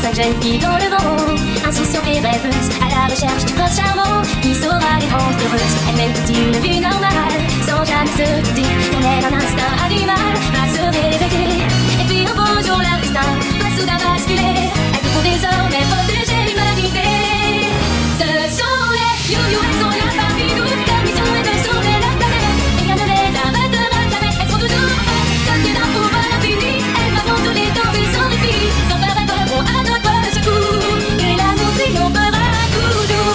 5 jeunes filles dans le vent, insouciantes et rêveuses, à la recherche du prince charmant qui saura les rendre heureuses. Elles mènent toute une vie normale, sans jamais se douter qu'on est un instinct a du mal à se réveiller. Et puis un beau jour leur destin va soudain basculer. Elles devront désormais protéger l'humanité. Ce sont les you-you, elles sont là parmi nous. Leur mission est de sauver la planète, et rien ne les arrêtera jamais. Elles sont toujours prêtes, dotées d'un pouvoir infini. Elles battront tous les dangers sans répit, sans peur elles viendront à notre secours, et l'amour triomphera à coup d'eau.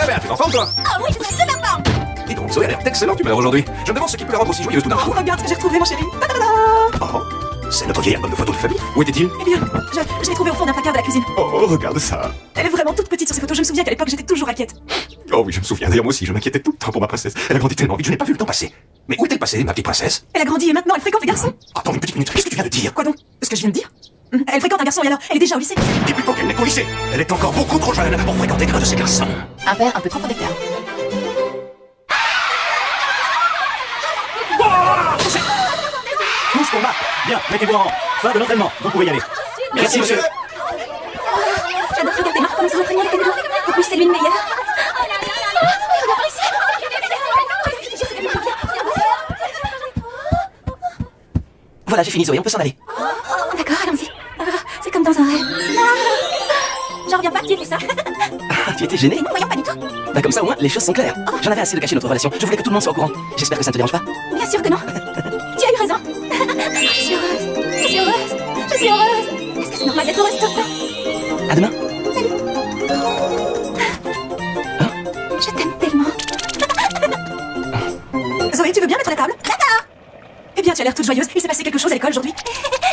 Ah ben, t'es en forme, toi? Oh oui, je suis super forme. Dis donc, Zoé a l'air d'excellente humeur aujourd'hui. Je me demande ce qui peut la rendre aussi joyeuse tout d'un coup. Oh, regarde ce que j'ai retrouvé, mon chéri. Ta-da-da. Oh, c'est notre vieil album de photos de famille. Où était-il? Eh bien, je l'ai trouvé au fond d'un placard de la cuisine. Oh, regarde ça. Elle est vraiment toute petite sur ces photos. Je me souviens qu'à l'époque, j'étais toujours inquiète. Oh oui, je me souviens. D'ailleurs, moi aussi, je m'inquiétais tout le temps pour ma princesse. Elle a grandi tellement vite, je n'ai pas vu le temps passer. Mais où est-elle passée, ma petite princesse? Elle a grandi et maintenant, elle fréquente les garçons. Attends une petite minute, qu'est-ce que tu viens de dire? Quoi donc? Ce que je viens de dire? Elle fréquente un garçon et alors, elle est déjà au lycée. Dis plutôt qu'elle n'est qu'au lycée. Elle est encore beaucoup trop jeune pour fréquenter un de ces garçons. Un père un peu trop protecteur. Touche pour Marc. Bien, mettez-vous en rang. Fin de l'entraînement, vous pouvez y aller. Merci, monsieur. J'adore regarder Marc comme ça entraînement le kendo. En plus, c'est lui le meilleur. Voilà, j'ai fini, Zoé, on peut s'en aller. D'accord, allons-y. C'est comme dans un rêve. J'en reviens pas, tu as fait ça. Ah, tu étais gêné? Non, voyons, pas du tout. Bah comme ça, au moins, les choses sont claires. J'en avais assez de cacher notre relation. Je voulais que tout le monde soit au courant. J'espère que ça ne te dérange pas. Bien sûr que non. Tu as eu raison. Je suis heureuse. Je suis heureuse. Je suis heureuse. Est-ce que c'est normal d'être heureuse tout le temps? À demain. Je t'aime tellement. Zoé, tu veux bien mettre la table? D'accord. Eh bien, tu as l'air toute joyeuse. Il s'est passé quelque chose à l'école aujourd'hui?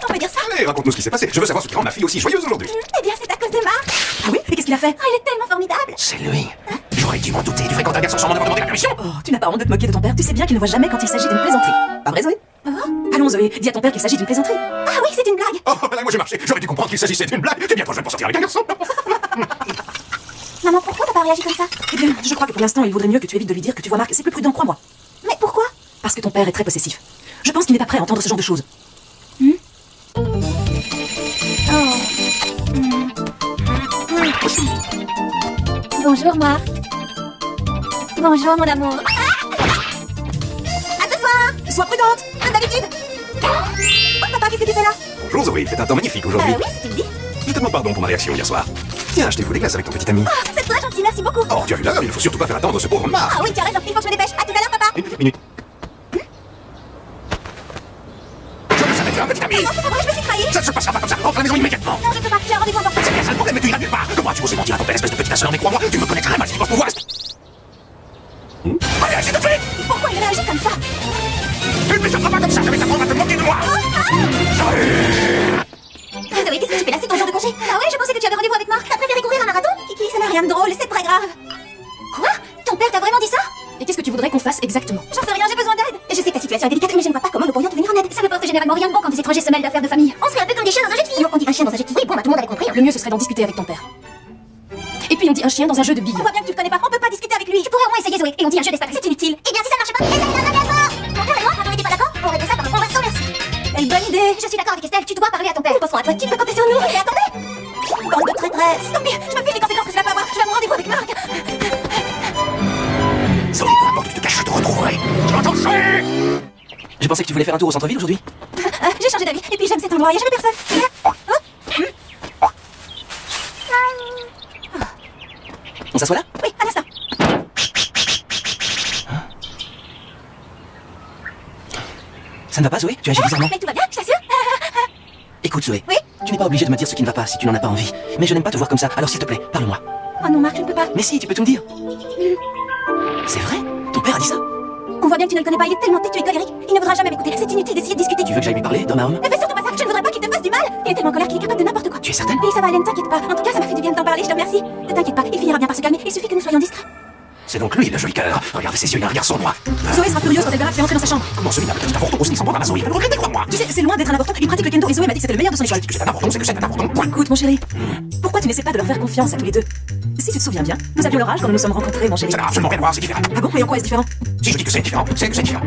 On peut dire ça? Allez, raconte-nous ce qui s'est passé. Je veux savoir ce qui rend ma fille aussi joyeuse aujourd'hui. Eh bien, c'est à cause de Marc. Ah oui? Et qu'est-ce qu'il a fait? Oh, il est tellement formidable. C'est lui. J'aurais dû m'en douter. Tu fréquentes un garçon sans m'en avoir demandé la permission. Oh, tu n'as pas honte de te moquer de ton père. Tu sais bien qu'il ne voit jamais quand il s'agit d'une plaisanterie. Pas vrai, Zoé? Allons, Zoé, dis à ton père qu'il s'agit d'une plaisanterie. Ah oui, c'est une blague. Oh, là, moi j'ai marché. J'aurais dû comprendre qu'il s'agissait d'une blague. T'es bien trop jeune pour sortir avec un garçon. Maman, pourquoi t'as pas réagi comme ça? Eh bien, je crois que pour l'instant, il vaudrait mieux que tu évites de lui dire que tu vois Marc. C'est plus prudent, crois-moi. Mais pourquoi? Parce que ton père est très possessif. Je pense qu'il n'est pas prêt à entendre ce genre de choses. Bonjour, Marc. Bonjour, mon amour. À ce soir. Sois prudente, comme d'habitude. Oh, papa, qu'est-ce que tu fais là? Bonjour Zoé, c'est un temps magnifique aujourd'hui. Oui, c'est une vie. Je te demande pardon pour ma réaction hier soir. Tiens, je t'ai voulu des glaces avec ton petit ami. Oh, c'est toi, gentil, merci beaucoup. Oh, tu as vu l'heure, il ne faut surtout pas faire attendre ce pauvre Marc. Ah oui, tu as raison, il faut que je me dépêche. À tout à l'heure, papa. Une petite minute. Je me savais, un petit ami. Non, c'est pas vrai, je me suis trahie. Ça ne se passera pas comme ça. Entre la maison immédiatement. Non, je peux pas, j'ai un rendez-vous important. C'est bien ça le problème, mais tu iras nulle part. Comment as-tu osé mentir à ton père, espèce de petite assoeur? Mais crois-moi, tu me connais très mal si tu penses pouvoir. Allez, agis tout de suite. Pourquoi il réagit comme ça? Tu ne me sortiras pas comme ça, je vais t'apprendre à te moquer de moi. Zoé, qu'est-ce que tu fais là? C'est ton jour de congé? Ah ouais, je pensais que tu avais rendez-vous avec Marc. T'as préféré courir un marathon? Kiki, ça n'a rien de drôle, c'est très grave. Quoi? Ton père t'a vraiment dit ça? Et qu'est-ce que tu voudrais qu'on fasse exactement? J'en sais rien, j'ai besoin d'aide. Je sais que ta situation est délicate, mais je ne vois pas comment nous pourrions te venir en aide. Ça ne porte généralement rien de bon quand des étrangers se mêlent d'affaires de famille. On serait un peu comme des chiens dans un jeu de filles. Non, on dit un chien dans un jeu de filles. Oui, bon, bah, tout le monde avait compris. Le mieux, ce serait d'en discuter avec ton père. Et puis on dit un chien dans un jeu de billes. On voit bien que tu le connais pas, on peut pas discuter avec lui. Tu pourrais au moins essayer, Zoé. Et on dit un jeu d'espace, c'est inutile. Eh bien, si ça marche pas, essaye un engagement. Mon père et moi, quand on n'était pas d'accord, on règle ça par un conversation, merci. Quelle bonne idée. Je suis d'accord avec Estelle, tu dois parler à ton père. Nous passerons à toi, tu peux compter sur nous. Mais attendez. Bande de traîtresse. Tant pis, je me fie des conséquences que cela peut avoir. Je vais à mon rendez-vous avec Marc. Zoé, peu importe où tu te caches, je te retrouverai. Je m'entends chier. Je pensais que tu voulais faire un tour au centre-ville aujourd'hui. J'ai changé d'avis. Et puis j'aime cet endroit, il n'y a jamais personne. On s'assoit là? Oui, un instant. Ça ne va pas, Zoé? Tu agis bizarrement. Mais tout va bien, je t'assure. Écoute, Zoé. Oui? Tu n'es pas obligée de me dire ce qui ne va pas si tu n'en as pas envie. Mais je n'aime pas te voir comme ça, alors s'il te plaît, parle-moi. Oh non, Marc, je ne peux pas. Mais si, tu peux tout me dire. C'est vrai? Ton père a dit ça? On voit bien que tu ne le connais pas, il est tellement têtu et colérique. Il ne voudra jamais m'écouter. C'est inutile d'essayer de discuter. Tu veux que j'aille lui parler, d'homme à homme? Ne fais surtout pas ça, je ne voudrais pas qu'il te fasse du mal. Il est tellement en colère qu'il est capable de n'importe quoi. Tu es certaine? Oui, ça va aller, ne t'inquiète pas. En tout cas, ça m'a fait du bien de t'en parler, je te remercie. Ne t'inquiète pas, il finira bien par se calmer. Il suffit que nous soyons discrets. C'est donc lui, le joli cœur. Regardez ses yeux, il a un regard sournois. Zoé sera furieuse quand elle verra que tu es entré dans sa chambre. Comment celui-là peut être un avorton aussi sans prendre à Zoé? Il va le regretter, crois-moi. Tu sais, c'est loin d'être un avorton. Il pratique le kendo et Zoé m'a dit que c'était le meilleur de son école. Que c'est un avorton, c'est que c'est un avorton. Point. Écoute, mon chéri, pourquoi tu n'essaies pas de leur faire confiance à tous les deux? Si tu te souviens bien, nous avions leur âge quand nous nous sommes rencontrés, mon chéri. Ça n'a absolument rien à voir, c'est différent. Ah bon? Et en quoi est-ce différent? Si je dis que c'est différent, c'est que c'est différent.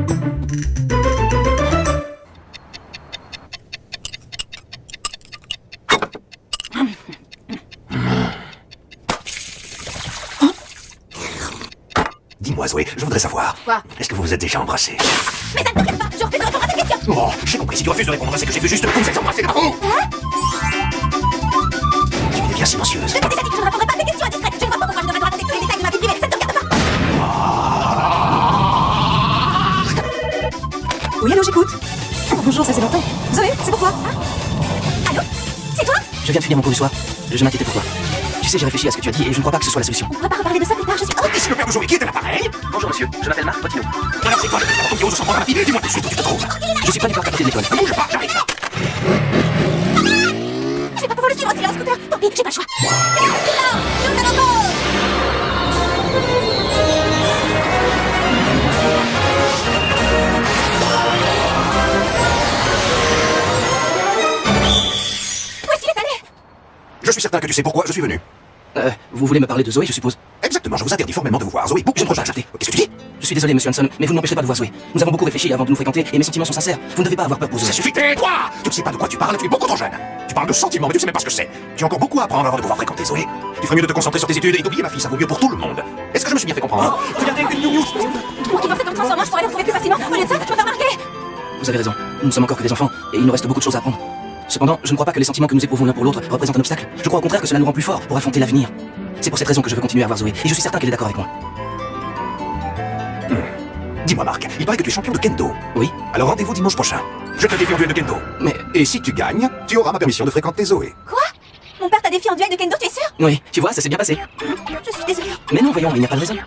Dites-moi, Zoé, je voudrais savoir. Quoi? Est-ce que vous vous êtes déjà embrassé? Mais ça ne te regarde pas, je refuse de répondre à cette question. Oh, j'ai compris. Si tu refuses de répondre, c'est que j'ai fait juste vous êtes embrassé, bravo! Tu es bien silencieuse. Je t'ai déjà dit que je ne répondrai pas à tes questions indiscrètes. Je ne vois pas pourquoi je devrais te raconter tous les détails de ma vie privée. Ça ne te regarde pas. Oui, allô, j'écoute. Oh, bonjour, ça fait longtemps. Zoé, c'est pourquoi? Allô? C'est toi? Je viens de finir mon cours du soir. Je m'inquiétais pour toi. Tu sais, j'ai réfléchi à ce que tu as dit et je ne crois pas que ce soit la solution. On ne pourra pas reparler de ça plus tard, je suis... Oh, Ici le père de Zoé, qui est à l'appareil? Bonjour monsieur, je m'appelle Marc Potino. Alors c'est quoi le qui ose s'en prendre à ma fille? Dis-moi tout de suite où tu te trouves. Je suis pas du tout à côté de l'école. Ne bouge pas, j'arrive. je vais pas pouvoir le suivre, c'est là en scooter. Tant pis, j'ai pas le choix. Nous allons go. Où est-ce qu'il est allé? Je suis certain que tu sais pourquoi je suis venu. Vous voulez me parler de Zoé, je suppose? Exactement, je vous interdis formellement de vous voir. Zoé, beaucoup Je ne trop peux pas jeune. accepter. Qu'est-ce que tu dis? Je suis désolé, monsieur Hanson, mais vous ne m'empêchez pas de voir Zoé. Nous avons beaucoup réfléchi avant de nous fréquenter et mes sentiments sont sincères. Vous ne devez pas avoir peur pour Zoé. Ça suffit, tais-toi! Tu ne sais pas de quoi tu parles, tu es beaucoup trop jeune. Tu parles de sentiments, mais tu sais même pas ce que c'est. Tu as encore beaucoup à apprendre avant de pouvoir fréquenter Zoé. Tu ferais mieux de te concentrer sur tes études et d'oublier ma fille, ça vaut mieux pour tout le monde. Est-ce que je me suis bien fait comprendre? Regardez, une news. Pour qu'il voit cet homme transformant, je pourrais le retrouver plus facilement. Au lieu de ça, je peux faire remarquer. Vous avez raison. Nous ne sommes encore que des enfants et il nous reste beaucoup de choses à apprendre. Cependant, je ne crois pas que les sentiments que nous éprouvons l'un pour l'autre représentent un obstacle. Je crois au contraire que cela nous rend plus forts pour affronter l'avenir. C'est pour cette raison que je veux continuer à voir Zoé et je suis certain qu'elle est d'accord avec moi. Dis-moi, Marc, il paraît que tu es champion de kendo. Oui? Alors rendez-vous dimanche prochain. Je te défie en duel de kendo. Mais... Et si tu gagnes, tu auras ma permission de fréquenter Zoé. Quoi? Mon père t'a défié en duel de kendo, tu es sûr? Oui, tu vois, ça s'est bien passé. Je suis désolée. Mais non, voyons, il n'y a pas de raison.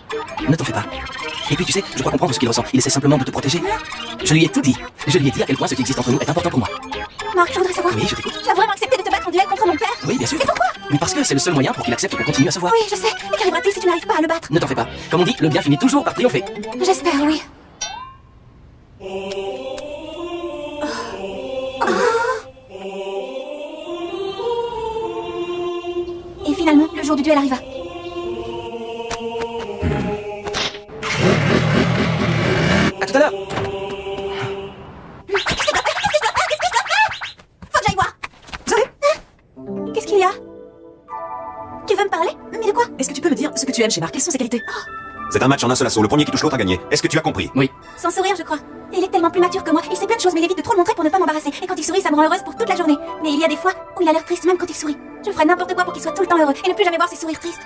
Ne t'en fais pas. Et puis tu sais, je crois comprendre ce qu'il ressent. Il essaie simplement de te protéger. Je lui ai tout dit. Je lui ai dit à quel point ce qui existe entre nous est important pour moi. Marc, je voudrais savoir. Oui, je t'écoute. Tu as vraiment accepté de te battre en duel contre mon père? Oui, bien sûr. Et pourquoi? Mais parce que c'est le seul moyen pour qu'il accepte qu'on continue à se voir. Oui, je sais. Mais qu'arrivera-t-il si tu n'arrives pas à le battre? Ne t'en fais pas. Comme on dit, le bien finit toujours par triompher. J'espère, oui. Et finalement, le jour du duel arriva. À tout à l'heure. Qu'est-ce que je dois faire? Faut que j'aille voir. Zoé, Qu'est-ce qu'il y a? Tu veux me parler? Mais de quoi? est-ce que tu peux me dire ce que tu aimes chez Marc? Quelles sont ses qualités? C'est un match en un seul assaut. Le premier qui touche l'autre a gagné. Est-ce que tu as compris? Oui. Son sourire, je crois. Il est tellement plus mature que moi. Il sait plein de choses, mais il évite de trop le montrer pour ne pas m'embarrasser. Et quand il sourit, ça me rend heureuse pour toute la journée. Mais il y a des fois où il a l'air triste, même quand il sourit. Je ferais n'importe quoi pour qu'il soit tout le temps heureux et ne plus jamais voir ses sourires tristes.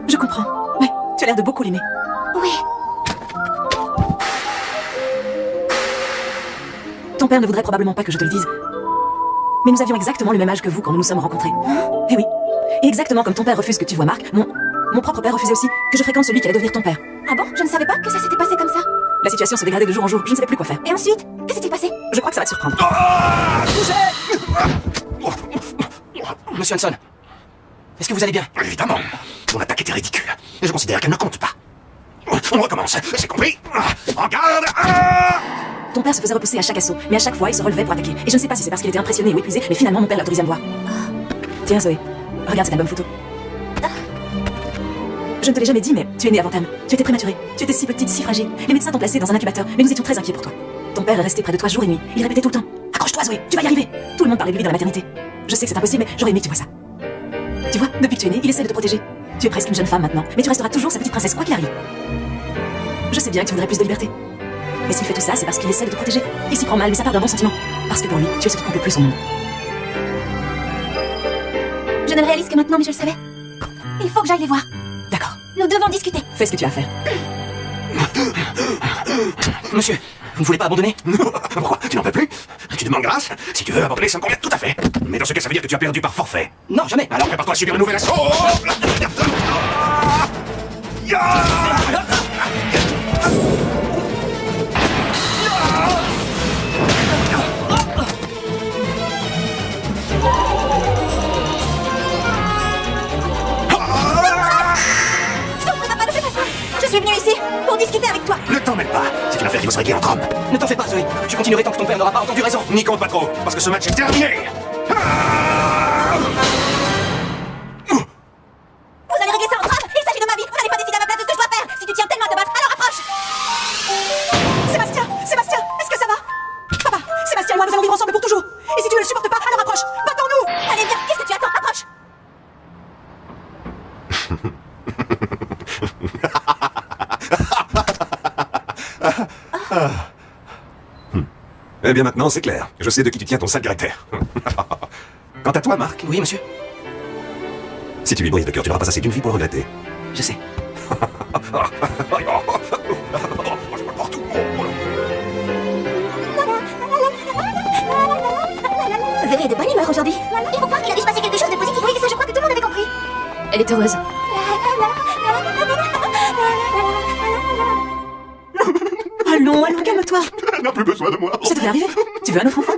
Je comprends. Ouais, tu as l'air de beaucoup l'aimer. Oui. Ton père ne voudrait probablement pas que je te le dise. Mais nous avions exactement le même âge que vous quand nous nous sommes rencontrés. Eh oui. Et exactement comme ton père refuse que tu vois Marc, mon propre père refusait aussi que je fréquente celui qui allait devenir ton père. Ah bon? Je ne savais pas que ça s'était passé comme ça. La situation se dégradait de jour en jour, je ne savais plus quoi faire. Et ensuite, que s'est-il passé? Je crois que ça va te surprendre. Monsieur Hanson, est-ce que vous allez bien? Évidemment. Ton attaque était ridicule. Et je considère qu'elle ne compte pas. On recommence. C'est compris? En garde! Ton père se faisait repousser à chaque assaut, mais à chaque fois il se relevait pour attaquer. Et je ne sais pas si c'est parce qu'il était impressionné ou épuisé, mais finalement mon père l'a autorisé à me voir. Tiens Zoé, regarde cet album photo. Je ne te l'ai jamais dit, mais tu es née avant Tam. Tu étais prématurée. Tu étais si petite, si fragile. Les médecins t'ont placée dans un incubateur, mais nous étions très inquiets pour toi. Ton père est resté près de toi jour et nuit. Il répétait tout le temps: accroche-toi Zoé, tu vas y arriver. Tout le monde parlait de lui dans la maternité. Je sais que c'est impossible, mais j'aurais aimé que tu vois ça. Tu vois, depuis que tu es née, il essaie de te protéger. Tu es presque une jeune femme maintenant, mais tu resteras toujours sa petite princesse quoi qu'il arrive. Je sais bien que tu voudrais plus de liberté. Mais s'il fait tout ça, c'est parce qu'il essaie de te protéger. Il s'y prend mal, mais ça part d'un bon sentiment. Parce que pour lui, tu es ce qui compte le plus au monde. Je ne le réalise que maintenant, mais je le savais. Il faut que j'aille les voir. D'accord. Nous devons discuter. Fais ce que tu as à faire. Monsieur, vous ne voulez pas abandonner? Pourquoi? Tu n'en peux plus? Tu demandes grâce? Si tu veux abandonner, ça me convient tout à fait. Mais dans ce cas, ça veut dire que tu as perdu par forfait. Non, jamais. Alors prépare-toi à subir un nouvel assaut. Je suis venue ici pour discuter avec toi. Ne t'en mêle pas. C'est une affaire qui va se régler entre hommes. Ne t'en fais pas, Zoé. Tu continuerais tant que ton père n'aura pas entendu raison. N'y compte pas trop, parce que ce match est terminé. Vous allez régler ça entre hommes. Il s'agit de ma vie. Vous n'allez pas décider à ma place de ce que je dois faire. Si tu tiens tellement à te battre, alors approche. Sébastien, Sébastien, est-ce que ça va? Papa, Sébastien et moi, nous allons vivre ensemble pour toujours. Et si tu ne le supportes pas, alors approche. Battons-nous. Allez, viens. Qu'est-ce que tu attends? Approche. bien maintenant, c'est clair. Je sais de qui tu tiens ton sale caractère. Quant à toi, Marc, Oui, monsieur. si tu lui brises le cœur, tu n'auras pas assez d'une vie pour le regretter. Je sais. Zoé est de bonne humeur aujourd'hui. Il faut croire qu'il a dû se passer quelque chose de positif. Oui, ça je crois que tout le monde avait compris. Elle est heureuse. Allons, calme-toi. Elle n'a plus besoin de moi. Ça devrait arriver. Tu veux un autre enfant?